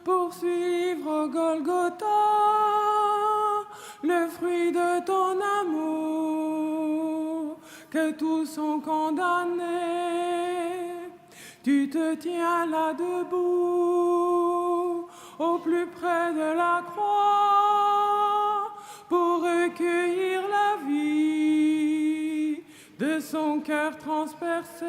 pour suivre Golgotha, le fruit de ton amour, que tous sont condamnés. Tu te tiens là debout, au plus près de la croix, pour recueillir la vie de son cœur transpercé.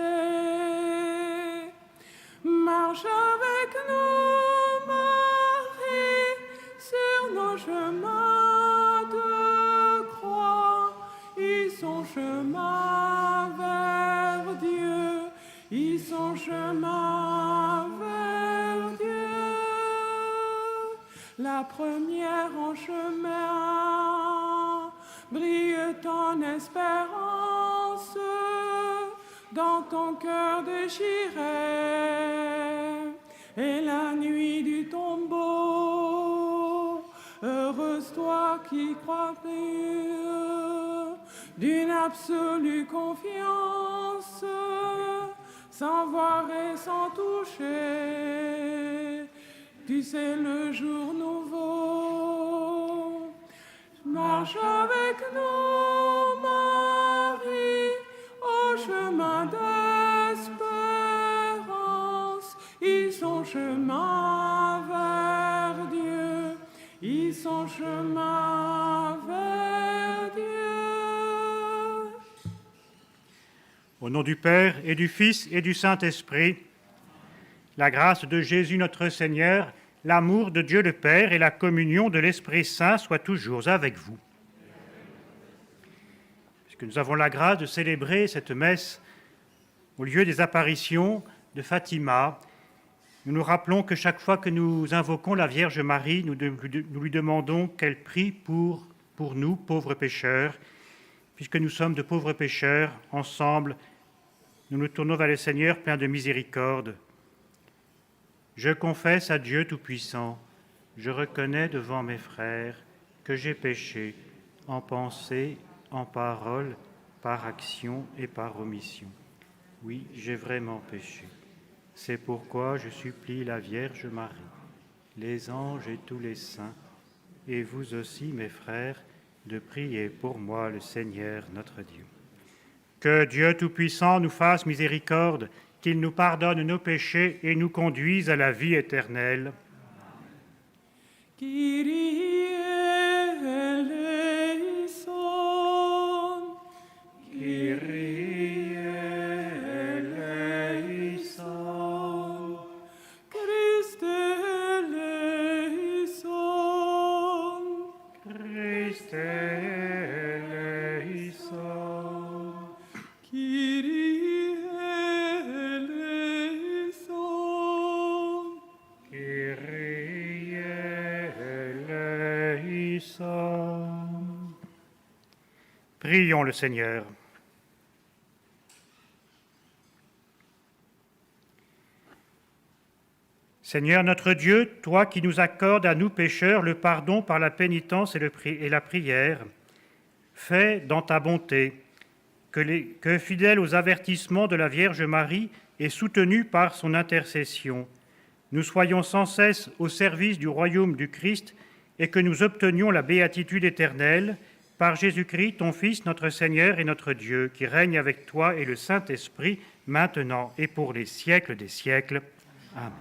Marche avec nous, Marie, sur nos chemins de croix. Ils sont chemin vers Dieu, ils sont chemin vers Dieu. La première en chemin, brille ton espérance dans ton cœur déchiré, et la nuit du tombeau, heureuse toi qui crois pure, d'une absolue confiance, sans voir et sans toucher, tu sais le jour nouveau. Marche avec nous, Marie, au chemin d'espérance. Ils sont chemin vers Dieu, ils sont chemin vers Dieu. Au nom du Père et du Fils et du Saint-Esprit, la grâce de Jésus notre Seigneur, l'amour de Dieu le Père et la communion de l'Esprit Saint soient toujours avec vous. Puisque nous avons la grâce de célébrer cette messe au lieu des apparitions de Fatima, nous nous rappelons que chaque fois que nous invoquons la Vierge Marie, nous lui demandons qu'elle prie pour nous, pauvres pécheurs. Puisque nous sommes de pauvres pécheurs, ensemble, nous nous tournons vers le Seigneur plein de miséricorde. Je confesse à Dieu Tout-Puissant, je reconnais devant mes frères que j'ai péché en pensée, en parole, par action et par omission. Oui, j'ai vraiment péché. C'est pourquoi je supplie la Vierge Marie, les anges et tous les saints, et vous aussi, mes frères, de prier pour moi le Seigneur notre Dieu. Que Dieu Tout-Puissant nous fasse miséricorde, qu'il nous pardonne nos péchés et nous conduise à la vie éternelle. Kyrie eleison, Kyrie eleison, Christe eleison, Christe eleison, Kyrie eleison, Kyrie eleison. Prions le Seigneur. Seigneur notre Dieu, toi qui nous accordes à nous pécheurs le pardon par la pénitence et la prière, fais dans ta bonté que fidèles aux avertissements de la Vierge Marie et soutenus par son intercession, nous soyons sans cesse au service du royaume du Christ et que nous obtenions la béatitude éternelle par Jésus-Christ, ton Fils, notre Seigneur et notre Dieu, qui règne avec toi et le Saint-Esprit, maintenant et pour les siècles des siècles. Amen.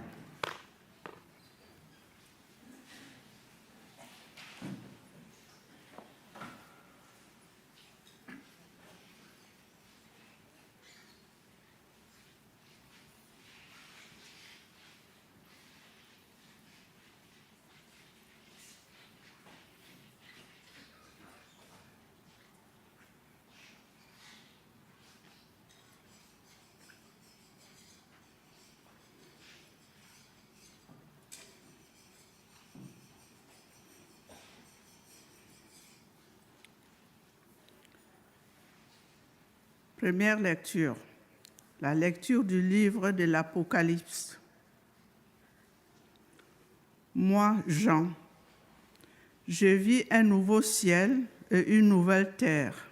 Première lecture. La lecture du livre de l'Apocalypse. Moi, Jean, je vis un nouveau ciel et une nouvelle terre,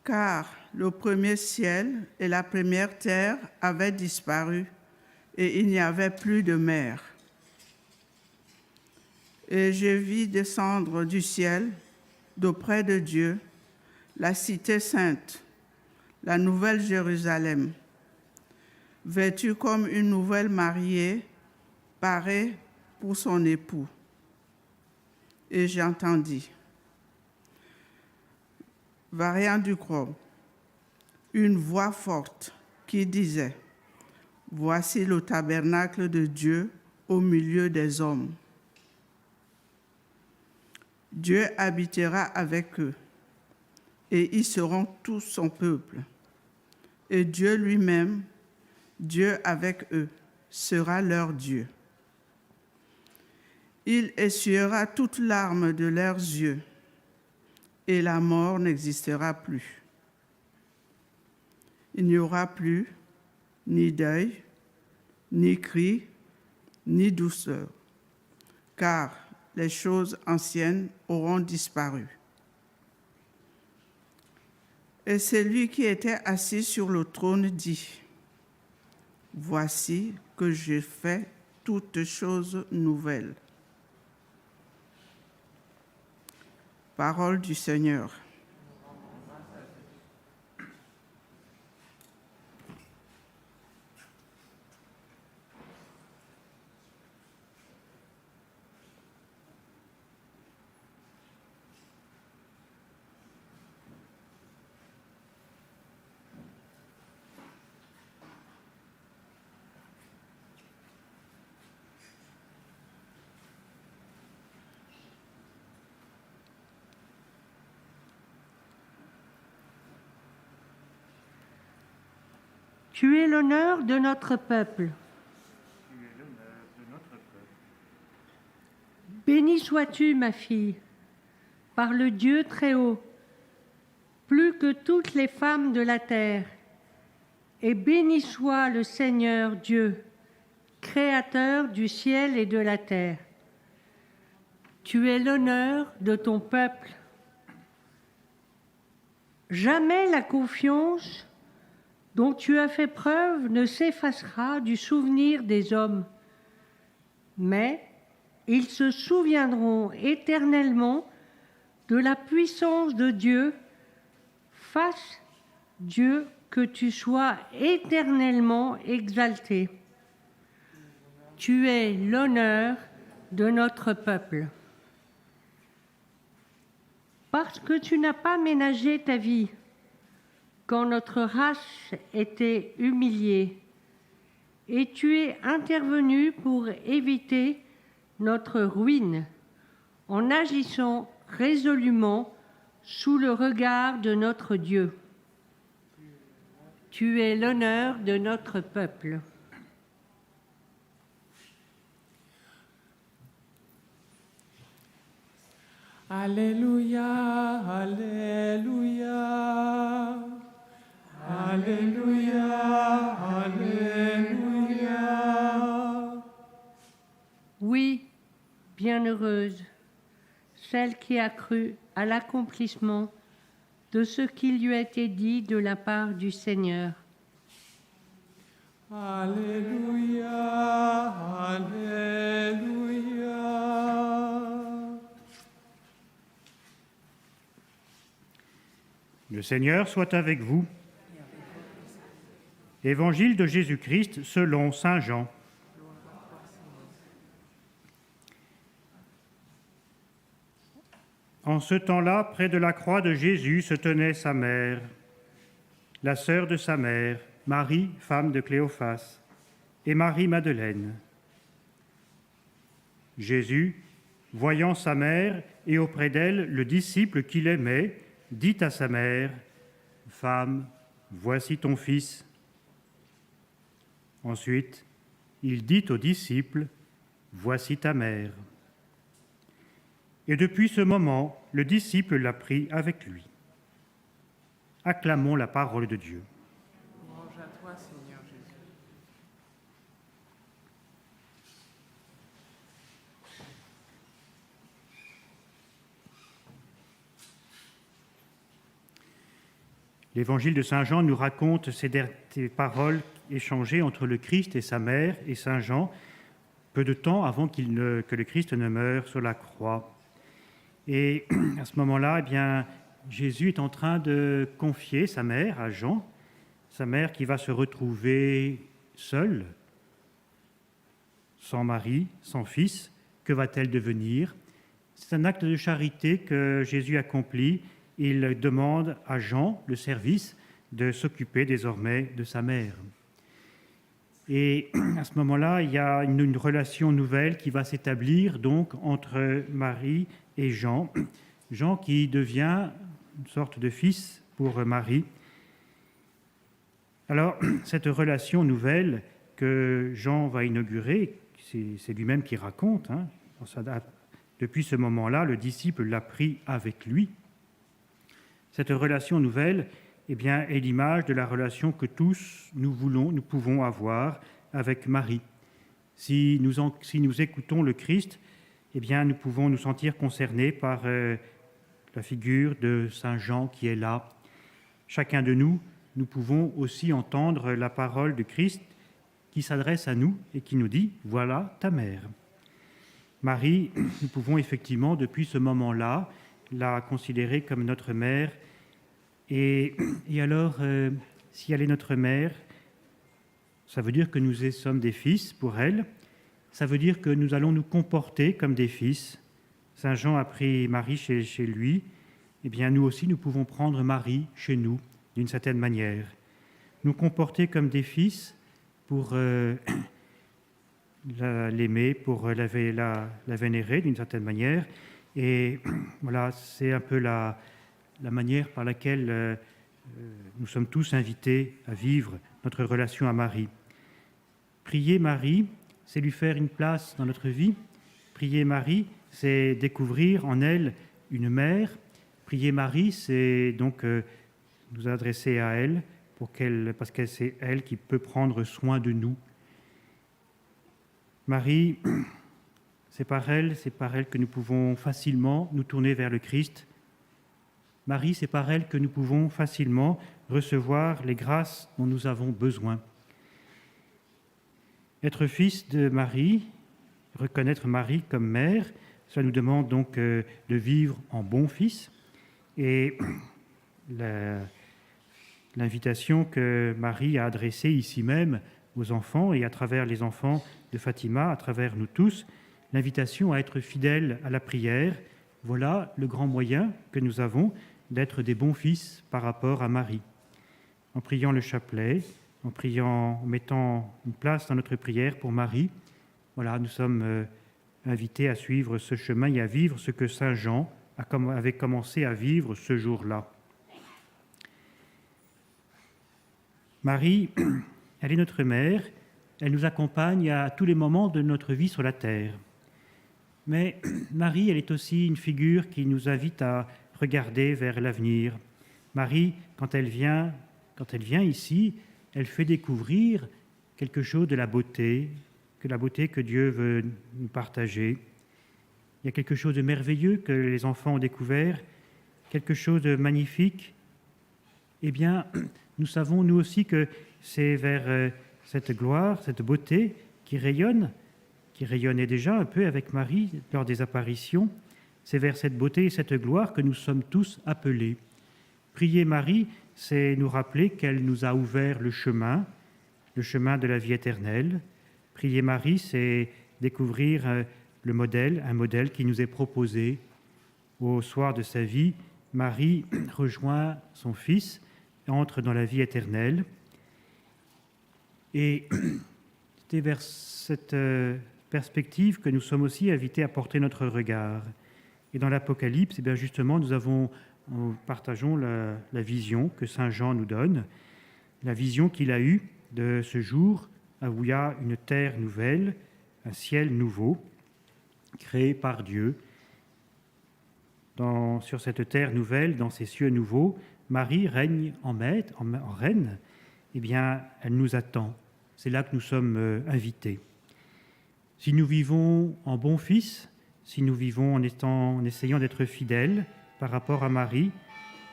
car le premier ciel et la première terre avaient disparu, et il n'y avait plus de mer. Et je vis descendre du ciel, d'auprès de Dieu, la cité sainte, la nouvelle Jérusalem, vêtue comme une nouvelle mariée, parée pour son époux. Et j'entendis, variant du chrome, une voix forte qui disait, « Voici le tabernacle de Dieu au milieu des hommes. Dieu habitera avec eux, et ils seront tous son peuple. Et Dieu lui-même, Dieu avec eux, sera leur Dieu. Il essuiera toute larme de leurs yeux, et la mort n'existera plus. Il n'y aura plus ni deuil, ni cri, ni douceur, car les choses anciennes auront disparu. Et celui qui était assis sur le trône dit, « Voici que je fais toutes choses nouvelles. » Parole du Seigneur. Tu es l'honneur de notre peuple. Béni sois-tu, ma fille, par le Dieu très haut, plus que toutes les femmes de la terre. Et béni soit le Seigneur Dieu, créateur du ciel et de la terre. Tu es l'honneur de ton peuple. Jamais la confiance dont tu as fait preuve ne s'effacera du souvenir des hommes, mais ils se souviendront éternellement de la puissance de Dieu. Fasse, Dieu, que tu sois éternellement exalté. Tu es l'honneur de notre peuple. Parce que tu n'as pas ménagé ta vie, quand notre race était humiliée, et tu es intervenu pour éviter notre ruine, en agissant résolument sous le regard de notre Dieu. Tu es l'honneur de notre peuple. Alléluia, Alléluia. Alléluia, Alléluia. Oui, bienheureuse, celle qui a cru à l'accomplissement de ce qui lui a été dit de la part du Seigneur. Alléluia, Alléluia. Le Seigneur soit avec vous. Évangile de Jésus-Christ selon saint Jean. En ce temps-là, près de la croix de Jésus se tenait sa mère, la sœur de sa mère, Marie, femme de Cléophas, et Marie-Madeleine. Jésus, voyant sa mère et auprès d'elle le disciple qu'il aimait, dit à sa mère, « Femme, voici ton fils. » Ensuite, il dit aux disciples, « Voici ta mère. » Et depuis ce moment, le disciple l'a pris avec lui. Acclamons la parole de Dieu. Louange à toi, Seigneur Jésus. L'évangile de saint Jean nous raconte ces paroles échangé entre le Christ et sa mère et Saint Jean, peu de temps avant que le Christ ne meure sur la croix. Et à ce moment-là, eh bien, Jésus est en train de confier sa mère à Jean, sa mère qui va se retrouver seule, sans mari, sans fils. Que va-t-elle devenir? C'est un acte de charité que Jésus accomplit. Il demande à Jean, le service, de s'occuper désormais de sa mère. Et à ce moment-là, il y a une relation nouvelle qui va s'établir donc entre Marie et Jean. Jean qui devient une sorte de fils pour Marie. Alors, cette relation nouvelle que Jean va inaugurer, c'est lui-même qui raconte, hein, depuis ce moment-là, le disciple l'a pris avec lui. Cette relation nouvelle, eh bien, est l'image de la relation que tous nous pouvons avoir avec Marie. Si nous écoutons le Christ, eh bien, nous pouvons nous sentir concernés par la figure de Saint Jean qui est là. Chacun de nous pouvons aussi entendre la parole de Christ qui s'adresse à nous et qui nous dit « Voilà ta mère ». Marie, nous pouvons effectivement, depuis ce moment-là, la considérer comme notre mère. Et alors, si elle est notre mère, ça veut dire que nous sommes des fils pour elle. Ça veut dire que nous allons nous comporter comme des fils. Saint Jean a pris Marie chez lui. Eh bien, nous aussi, nous pouvons prendre Marie chez nous, d'une certaine manière. Nous comporter comme des fils pour l'aimer, pour la vénérer d'une certaine manière. Et voilà, c'est un peu la manière par laquelle nous sommes tous invités à vivre notre relation à Marie. Prier Marie, c'est lui faire une place dans notre vie. Prier Marie, c'est découvrir en elle une mère. Prier Marie, c'est donc nous adresser à elle parce que c'est elle qui peut prendre soin de nous. Marie, c'est par elle que nous pouvons facilement nous tourner vers le Christ. Marie, c'est par elle que nous pouvons facilement recevoir les grâces dont nous avons besoin. Être fils de Marie, reconnaître Marie comme mère, cela nous demande donc de vivre en bon fils. Et l'invitation que Marie a adressée ici même aux enfants et à travers les enfants de Fatima, à travers nous tous, l'invitation à être fidèles à la prière, voilà le grand moyen que nous avons d'être des bons fils par rapport à Marie. En priant le chapelet, en mettant une place dans notre prière pour Marie, voilà, nous sommes invités à suivre ce chemin et à vivre ce que Saint Jean avait commencé à vivre ce jour-là. Marie, elle est notre mère, elle nous accompagne à tous les moments de notre vie sur la terre. Mais Marie, elle est aussi une figure qui nous invite à regarder vers l'avenir. Marie, quand elle vient ici, elle fait découvrir quelque chose de la beauté que Dieu veut nous partager. Il y a quelque chose de merveilleux que les enfants ont découvert, quelque chose de magnifique. Eh bien, nous savons, nous aussi, que c'est vers cette gloire, cette beauté qui rayonnait déjà un peu avec Marie lors des apparitions. C'est vers cette beauté et cette gloire que nous sommes tous appelés. Prier Marie, c'est nous rappeler qu'elle nous a ouvert le chemin de la vie éternelle. Prier Marie, c'est découvrir un modèle qui nous est proposé. Au soir de sa vie, Marie rejoint son Fils, entre dans la vie éternelle. Et c'est vers cette perspective que nous sommes aussi invités à porter notre regard. Et dans l'Apocalypse, eh bien justement, nous partageons la vision que Saint Jean nous donne, la vision qu'il a eue de ce jour où il y a une terre nouvelle, un ciel nouveau, créé par Dieu. Sur cette terre nouvelle, dans ces cieux nouveaux, Marie règne en reine. Eh bien, elle nous attend. C'est là que nous sommes invités. Si nous vivons en bons fils, si nous vivons en essayant d'être fidèles par rapport à Marie,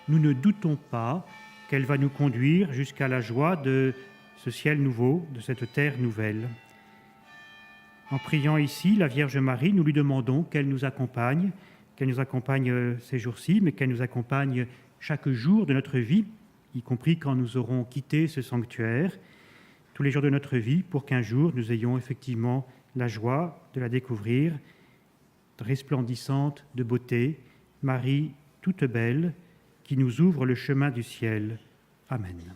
nous ne doutons pas qu'elle va nous conduire jusqu'à la joie de ce ciel nouveau, de cette terre nouvelle. En priant ici la Vierge Marie, nous lui demandons qu'elle nous accompagne ces jours-ci, mais qu'elle nous accompagne chaque jour de notre vie, y compris quand nous aurons quitté ce sanctuaire, tous les jours de notre vie, pour qu'un jour nous ayons effectivement la joie de la découvrir, resplendissante de beauté, Marie toute belle, qui nous ouvre le chemin du ciel. Amen.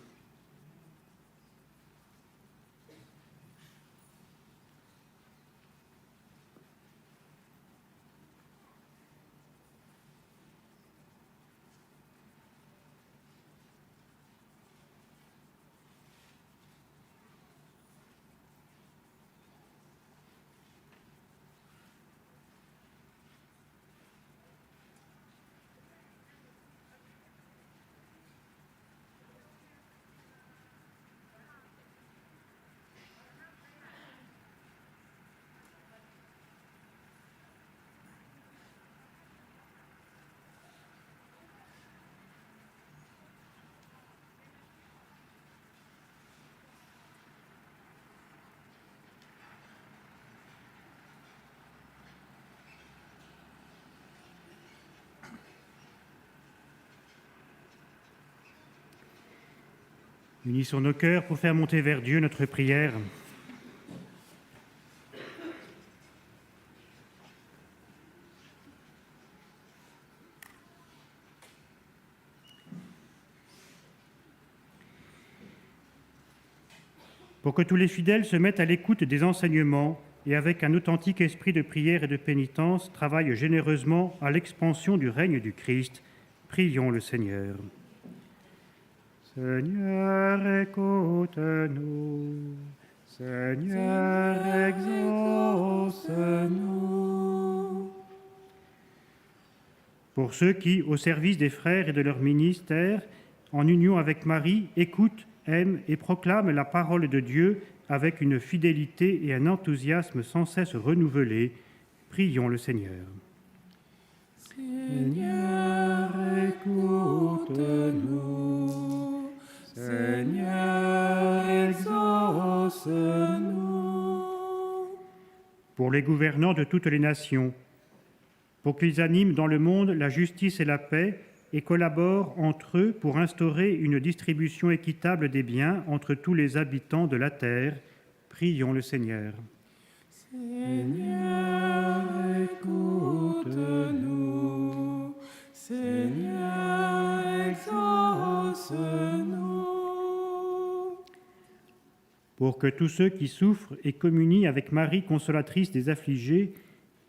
Unissons nos cœurs pour faire monter vers Dieu notre prière. Pour que tous les fidèles se mettent à l'écoute des enseignements et avec un authentique esprit de prière et de pénitence, travaillent généreusement à l'expansion du règne du Christ, prions le Seigneur. Seigneur, écoute-nous. Seigneur, exauce-nous. Pour ceux qui, au service des frères et de leur ministère, en union avec Marie, écoutent, aiment et proclament la parole de Dieu avec une fidélité et un enthousiasme sans cesse renouvelés, prions le Seigneur. Seigneur, écoute-nous. Seigneur, exauce-nous. Pour les gouvernants de toutes les nations, pour qu'ils animent dans le monde la justice et la paix et collaborent entre eux pour instaurer une distribution équitable des biens entre tous les habitants de la terre, prions le Seigneur. Seigneur, écoute-nous. Seigneur, exauce-nous. Pour que tous ceux qui souffrent et communient avec Marie, consolatrice des affligés,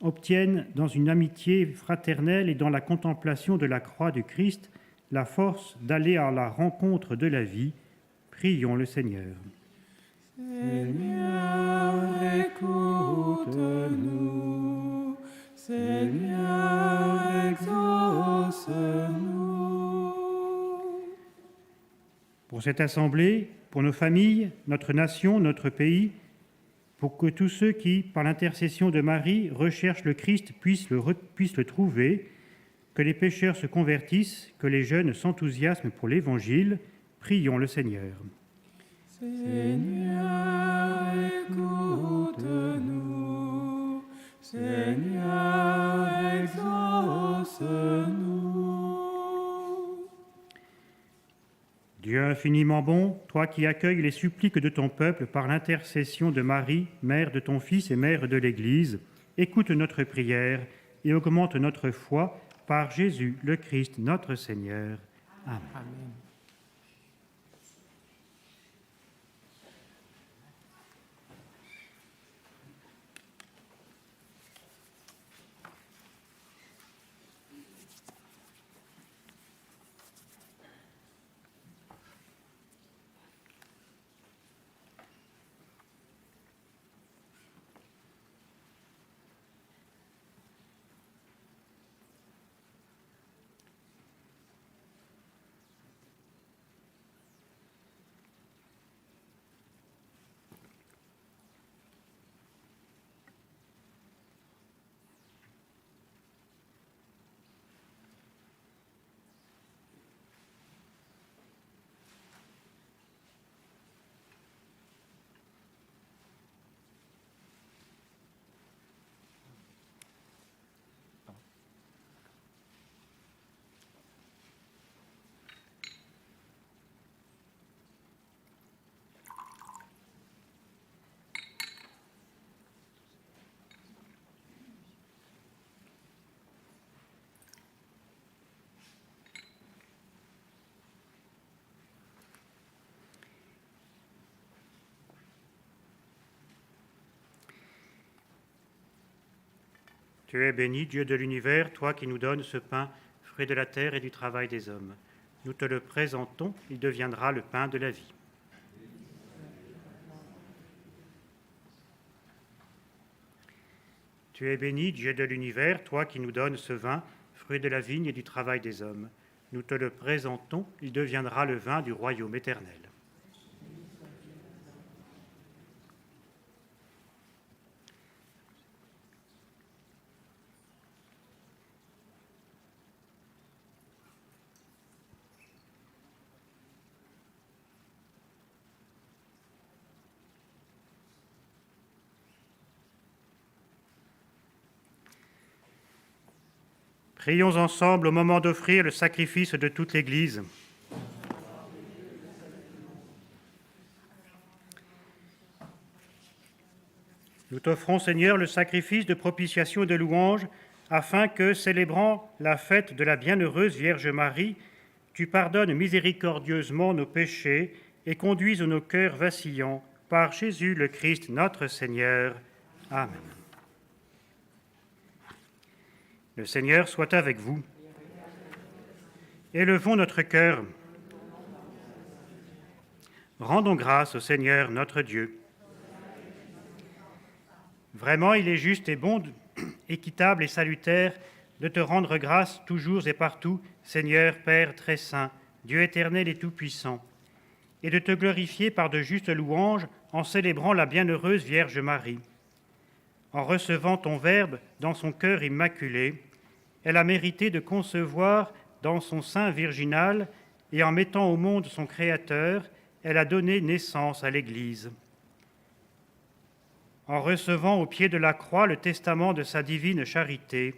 obtiennent dans une amitié fraternelle et dans la contemplation de la croix du Christ la force d'aller à la rencontre de la vie, prions le Seigneur. Seigneur, écoute-nous. Seigneur, exauce-nous. Pour cette assemblée, pour nos familles, notre nation, notre pays, pour que tous ceux qui, par l'intercession de Marie, recherchent le Christ puissent le trouver, que les pécheurs se convertissent, que les jeunes s'enthousiasment pour l'Évangile, prions le Seigneur. Seigneur, écoute-nous. Seigneur, exauce-nous. Dieu infiniment bon, toi qui accueilles les suppliques de ton peuple par l'intercession de Marie, mère de ton Fils et mère de l'Église, écoute notre prière et augmente notre foi par Jésus le Christ, notre Seigneur. Amen. Amen. Tu es béni, Dieu de l'univers, toi qui nous donnes ce pain, fruit de la terre et du travail des hommes. Nous te le présentons, il deviendra le pain de la vie. Tu es béni, Dieu de l'univers, toi qui nous donnes ce vin, fruit de la vigne et du travail des hommes. Nous te le présentons, il deviendra le vin du royaume éternel. Prions ensemble au moment d'offrir le sacrifice de toute l'Église. Nous t'offrons, Seigneur, le sacrifice de propitiation et de louange, afin que, célébrant la fête de la bienheureuse Vierge Marie, tu pardonnes miséricordieusement nos péchés et conduises nos cœurs vacillants par Jésus le Christ, notre Seigneur. Amen. Le Seigneur soit avec vous. Élevons notre cœur. Rendons grâce au Seigneur notre Dieu. Vraiment, il est juste et bon, équitable et salutaire de te rendre grâce toujours et partout, Seigneur, Père très saint, Dieu éternel et tout-puissant, et de te glorifier par de justes louanges en célébrant la bienheureuse Vierge Marie. En recevant ton Verbe dans son cœur immaculé, elle a mérité de concevoir dans son sein virginal et en mettant au monde son Créateur, elle a donné naissance à l'Église. En recevant au pied de la croix le testament de sa divine charité,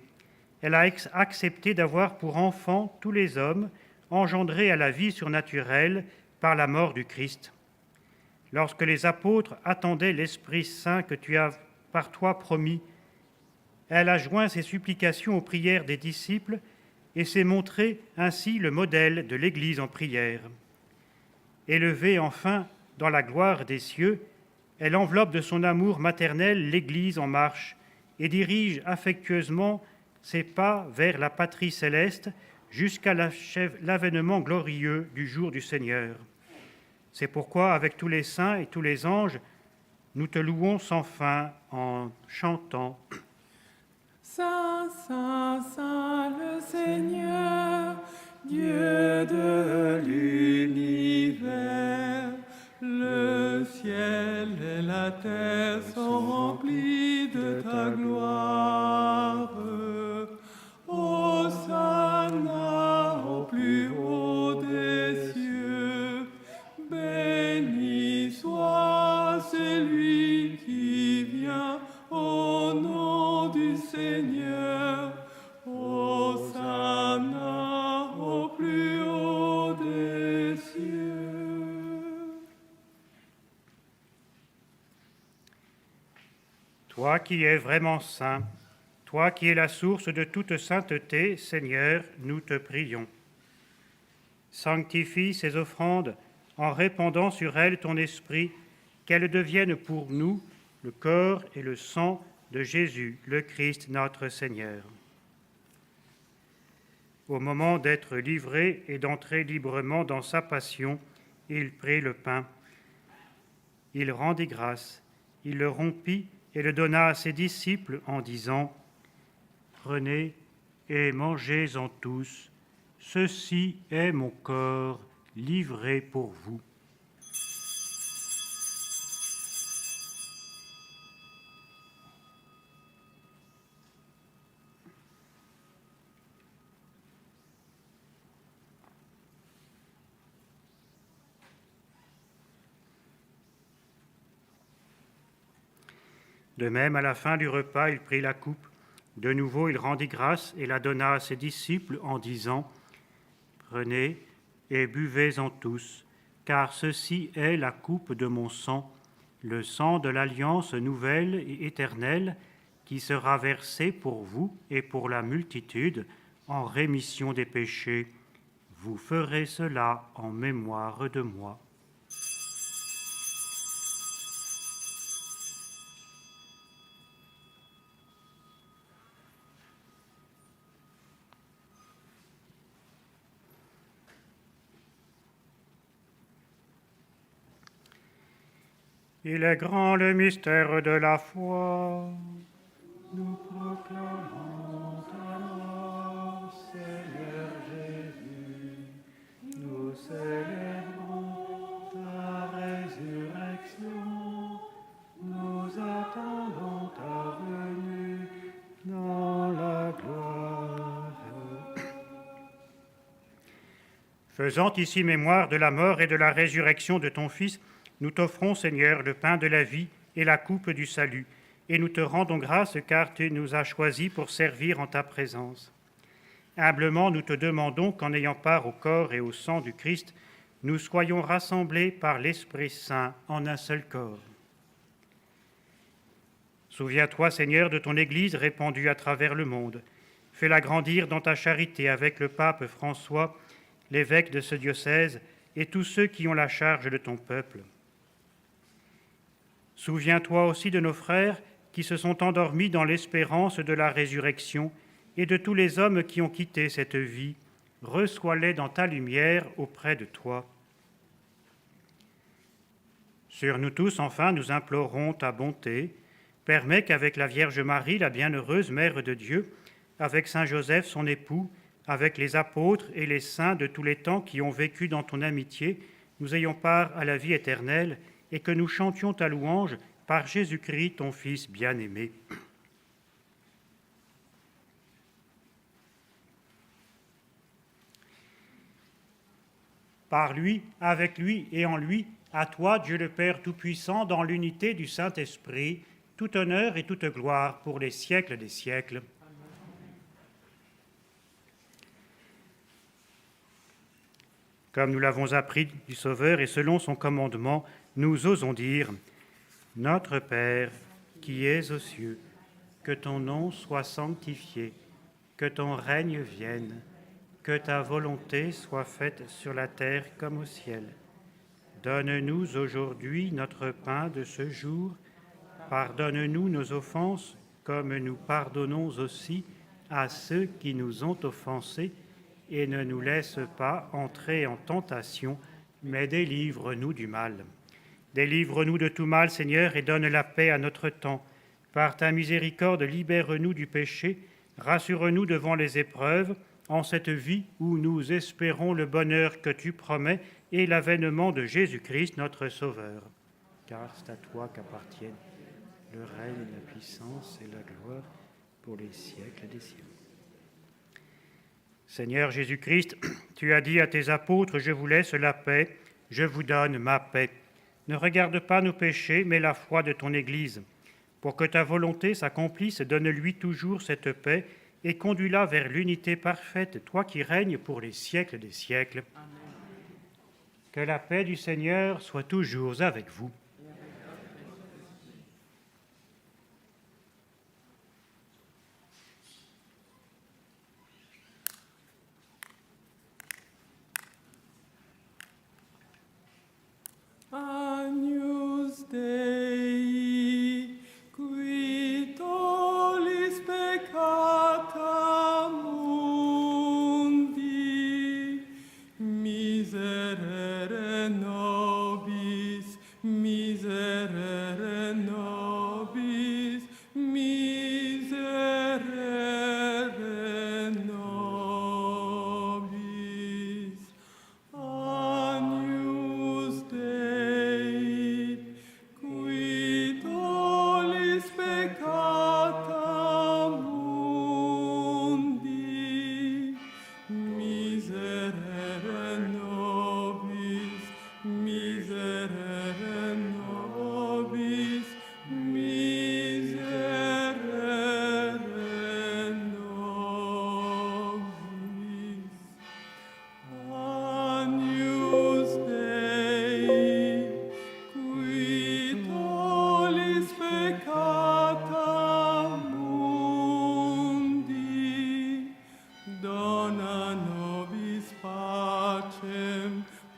elle a accepté d'avoir pour enfants tous les hommes engendrés à la vie surnaturelle par la mort du Christ. Lorsque les apôtres attendaient l'Esprit Saint que tu as par toi promis, elle a joint ses supplications aux prières des disciples et s'est montrée ainsi le modèle de l'Église en prière. Élevée enfin dans la gloire des cieux, elle enveloppe de son amour maternel l'Église en marche et dirige affectueusement ses pas vers la patrie céleste jusqu'à l'avènement glorieux du jour du Seigneur. C'est pourquoi, avec tous les saints et tous les anges, nous te louons sans fin en chantant. Saint, Saint, Saint le Seigneur, Dieu de l'univers, le ciel et la terre sont remplis de ta gloire. Hosanna au plus haut des cieux, béni soit celui qui vient au nom du Seigneur. Hosanna au plus haut des cieux. Toi qui es vraiment saint, toi qui es la source de toute sainteté, Seigneur, nous te prions. Sanctifie ces offrandes en répandant sur elles ton esprit, qu'elles deviennent pour nous le corps et le sang de Jésus, le Christ, notre Seigneur. Au moment d'être livré et d'entrer librement dans sa passion, il prit le pain. Il rendit grâce, il le rompit et le donna à ses disciples en disant : « Prenez et mangez-en tous, ceci est mon corps livré pour vous. » De même, à la fin du repas, il prit la coupe. De nouveau, il rendit grâce et la donna à ses disciples en disant : « Prenez et buvez-en tous, car ceci est la coupe de mon sang, le sang de l'alliance nouvelle et éternelle, qui sera versé pour vous et pour la multitude en rémission des péchés. Vous ferez cela en mémoire de moi. » Il est grand le mystère de la foi. Nous proclamons ta mort, Seigneur Jésus. Nous célébrons ta résurrection. Nous attendons ta venue dans la gloire. Faisant ici mémoire de la mort et de la résurrection de ton Fils, nous t'offrons, Seigneur, le pain de la vie et la coupe du salut, et nous te rendons grâce car tu nous as choisis pour servir en ta présence. Humblement, nous te demandons qu'en ayant part au corps et au sang du Christ, nous soyons rassemblés par l'Esprit Saint en un seul corps. Souviens-toi, Seigneur, de ton Église répandue à travers le monde. Fais-la grandir dans ta charité avec le pape François, l'évêque de ce diocèse, et tous ceux qui ont la charge de ton peuple. Souviens-toi aussi de nos frères qui se sont endormis dans l'espérance de la résurrection et de tous les hommes qui ont quitté cette vie. Reçois-les dans ta lumière auprès de toi. Sur nous tous, enfin, nous implorons ta bonté. Permets qu'avec la Vierge Marie, la bienheureuse Mère de Dieu, avec Saint Joseph, son époux, avec les apôtres et les saints de tous les temps qui ont vécu dans ton amitié, nous ayons part à la vie éternelle et que nous chantions ta louange par Jésus-Christ, ton Fils bien-aimé. Par lui, avec lui et en lui, à toi, Dieu le Père Tout-Puissant, dans l'unité du Saint-Esprit, tout honneur et toute gloire pour les siècles des siècles. Comme nous l'avons appris du Sauveur et selon son commandement, nous osons dire « Notre Père, qui es aux cieux, que ton nom soit sanctifié, que ton règne vienne, que ta volonté soit faite sur la terre comme au ciel. Donne-nous aujourd'hui notre pain de ce jour. Pardonne-nous nos offenses, comme nous pardonnons aussi à ceux qui nous ont offensés, et ne nous laisse pas entrer en tentation, mais délivre-nous du mal. Délivre-nous de tout mal, Seigneur, et donne la paix à notre temps. Par ta miséricorde, libère-nous du péché, rassure-nous devant les épreuves, en cette vie où nous espérons le bonheur que tu promets et l'avènement de Jésus-Christ, notre Sauveur. Car c'est à toi qu'appartiennent le règne, la puissance et la gloire pour les siècles des siècles. Seigneur Jésus-Christ, tu as dit à tes apôtres, « Je vous laisse la paix, je vous donne ma paix. » Ne regarde pas nos péchés, mais la foi de ton Église. Pour que ta volonté s'accomplisse, donne-lui toujours cette paix et conduis-la vers l'unité parfaite, toi qui règnes pour les siècles des siècles. Amen. Que la paix du Seigneur soit toujours avec vous. Agnus Dei, qui tollis peccata mundi, miserere nobis, miserere nobis, miserere nobis. Agnus Dei, qui tollis peccata mundi, miserere nobis, miserere nobis, miserere nobis. Agnus Dei, qui tollis peccata mundi, dona nobis pacem,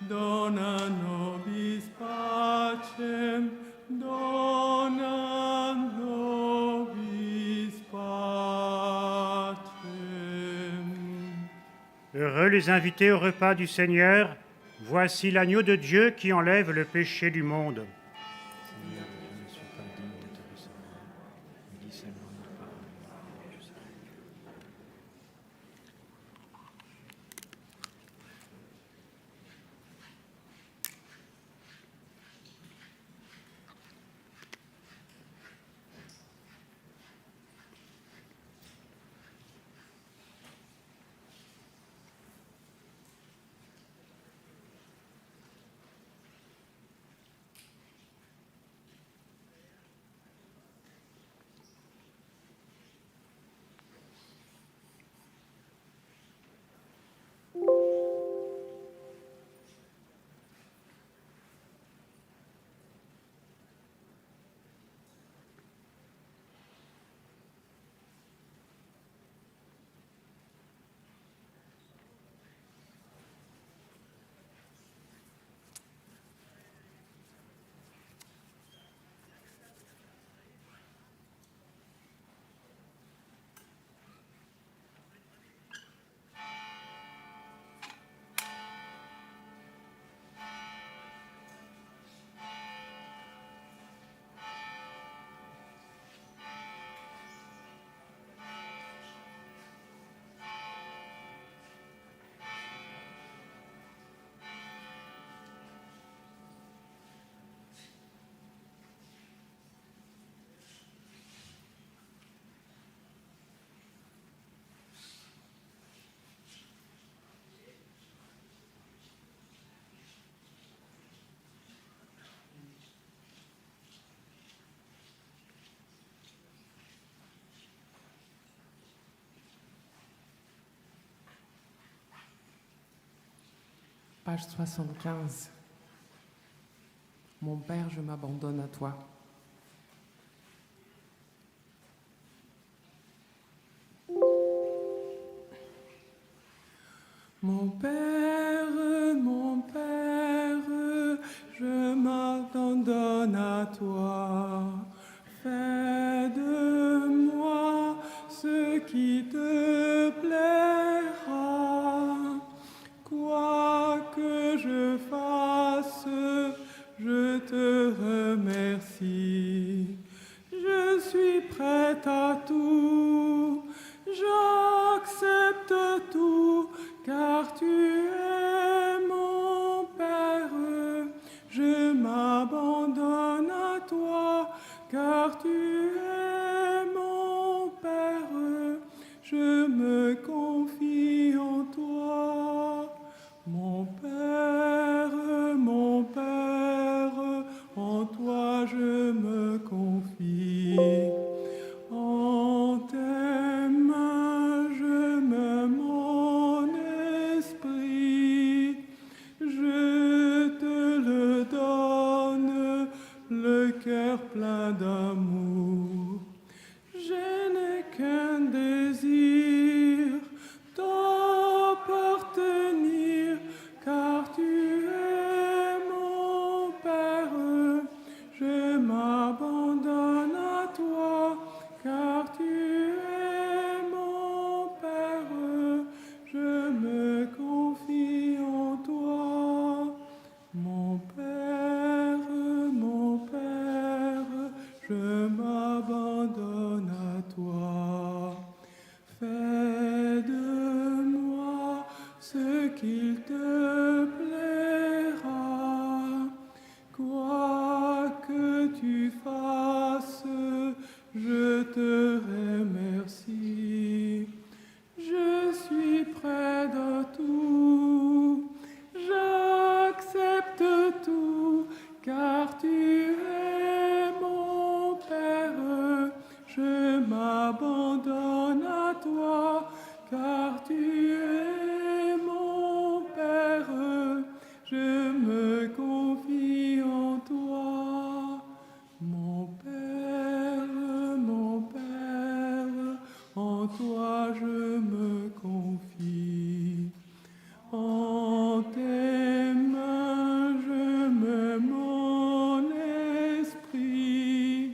dona nobis pacem, dona nobis pacem. Heureux les invités au repas du Seigneur, voici l'agneau de Dieu qui enlève le péché du monde. Seigneur, Page 75. Mon Père, je m'abandonne à toi. Mon Père, je m'abandonne à toi. Fais de moi ce qui te plaira. Quoi que je fasse, je te remercie. Je suis prête à tout, j'accepte tout, car tu es mon Père. Je m'abandonne à toi, car tu es mon Père. Je me confie en toi, mon Père, en toi je me confie. En tes mains je mets mon esprit, je te le donne, le cœur plein d'amour. Je n'ai qu'un désir, t'appartenir, car tu es mon Père. Je m'abandonne à toi, car tu es mon Père. Je me confie en toi, mon Père, je m'abandonne à toi. Fais de moi ce qu'il te plaira. Quoi que tu fasses, je te remercie. Je suis près de tout, j'accepte tout, car tu es mon Père. Je m'abandonne à toi, car tu es mon Père. Je me confie en toi, mon Père, en toi je me confie. En tes mains je mets mon esprit,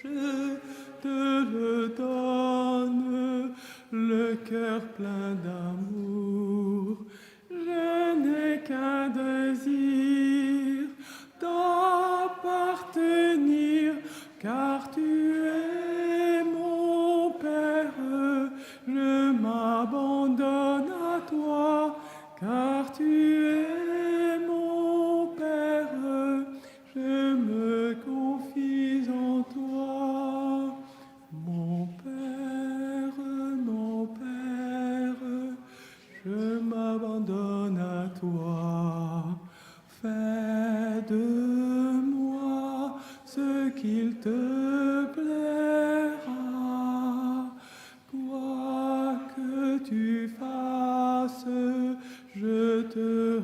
je te le donne, le cœur plein d'amour. Je n'ai qu'un désir, t'appartenir, car tu es mon Père. Je m'abandonne à toi, car tu es mon Père. Je me confie en toi, mon Père, je m'abandonne à toi. Fais de moi ce qu'il te plaira. Quoi que tu fasses, je te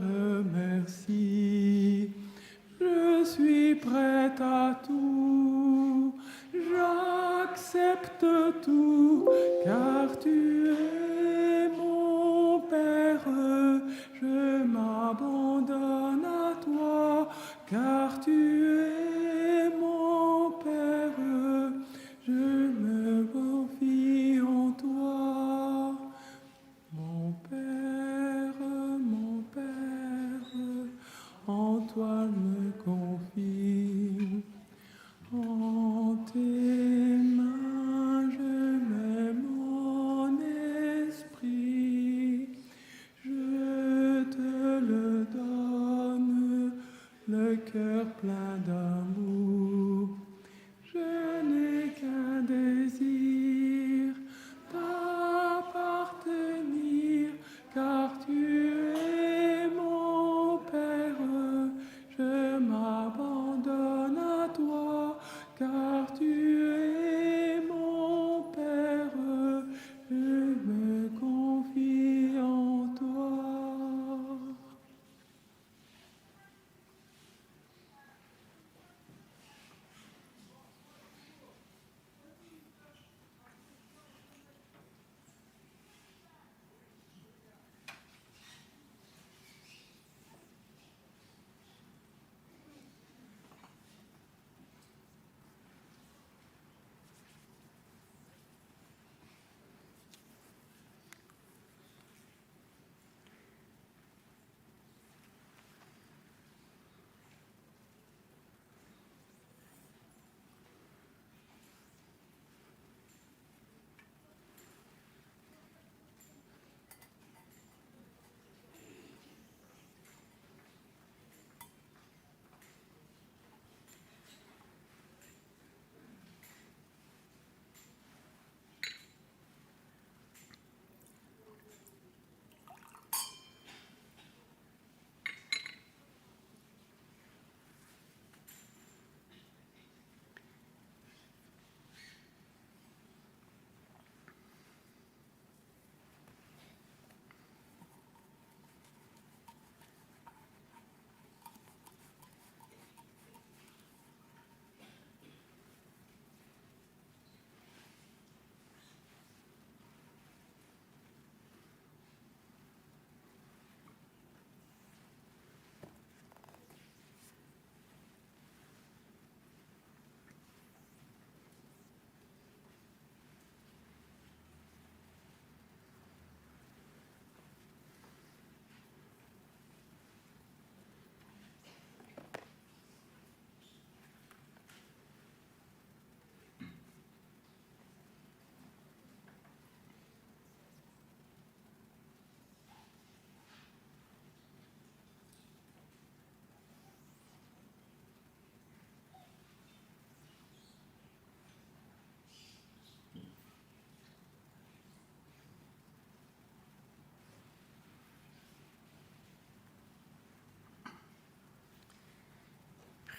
remercie. Je suis prête à tout, j'accepte tout, car tu es mon Père. Je m'abandonne à toi, car tu es mon Père. Je me confie en toi, mon Père, en toi je me confie. En tes mains je mets mon esprit, je te le donne.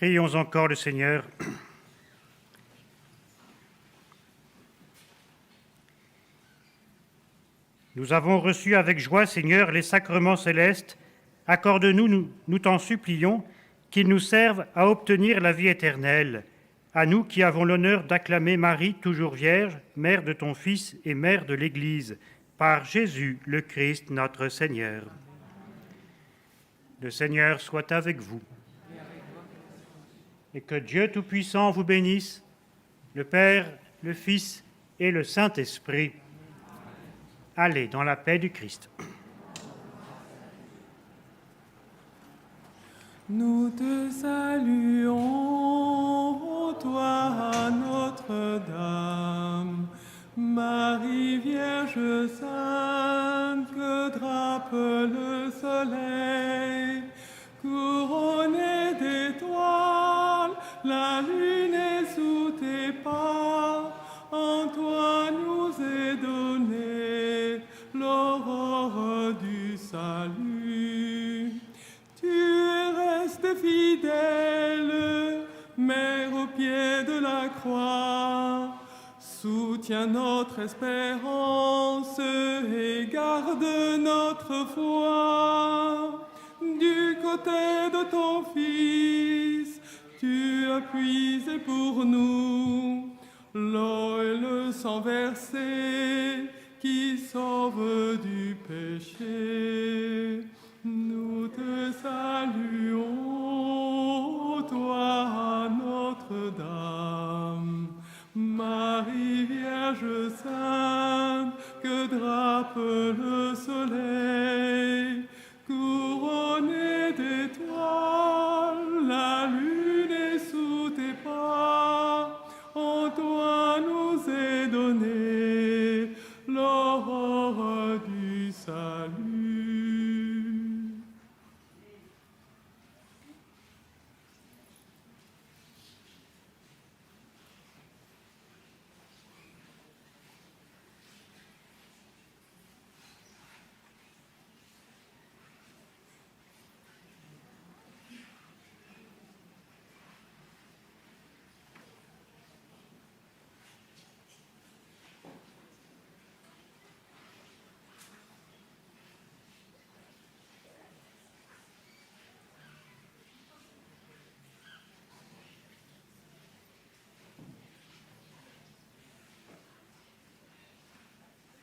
Prions encore le Seigneur. Nous avons reçu avec joie, Seigneur, les sacrements célestes. Accorde-nous, nous t'en supplions, qu'ils nous servent à obtenir la vie éternelle. À nous qui avons l'honneur d'acclamer Marie, toujours vierge, mère de ton Fils et mère de l'Église, par Jésus le Christ, notre Seigneur. Le Seigneur soit avec vous. Et que Dieu Tout-Puissant vous bénisse, le Père, le Fils et le Saint-Esprit. Allez dans la paix du Christ. Nous te saluons, toi Notre-Dame, Marie Vierge Sainte, que drape le soleil, couronnée d'étoiles, la lune est sous tes pas, en toi nous est donnée l'aurore du salut. Tu restes fidèle, Mère au pied de la croix, soutiens notre espérance et garde notre foi. Du côté de ton Fils, tu as puisé pour nous l'eau et le sang versé qui sauve du péché. Nous te saluons, toi Notre-Dame, Marie Vierge Sainte, que drape le soleil, couronnée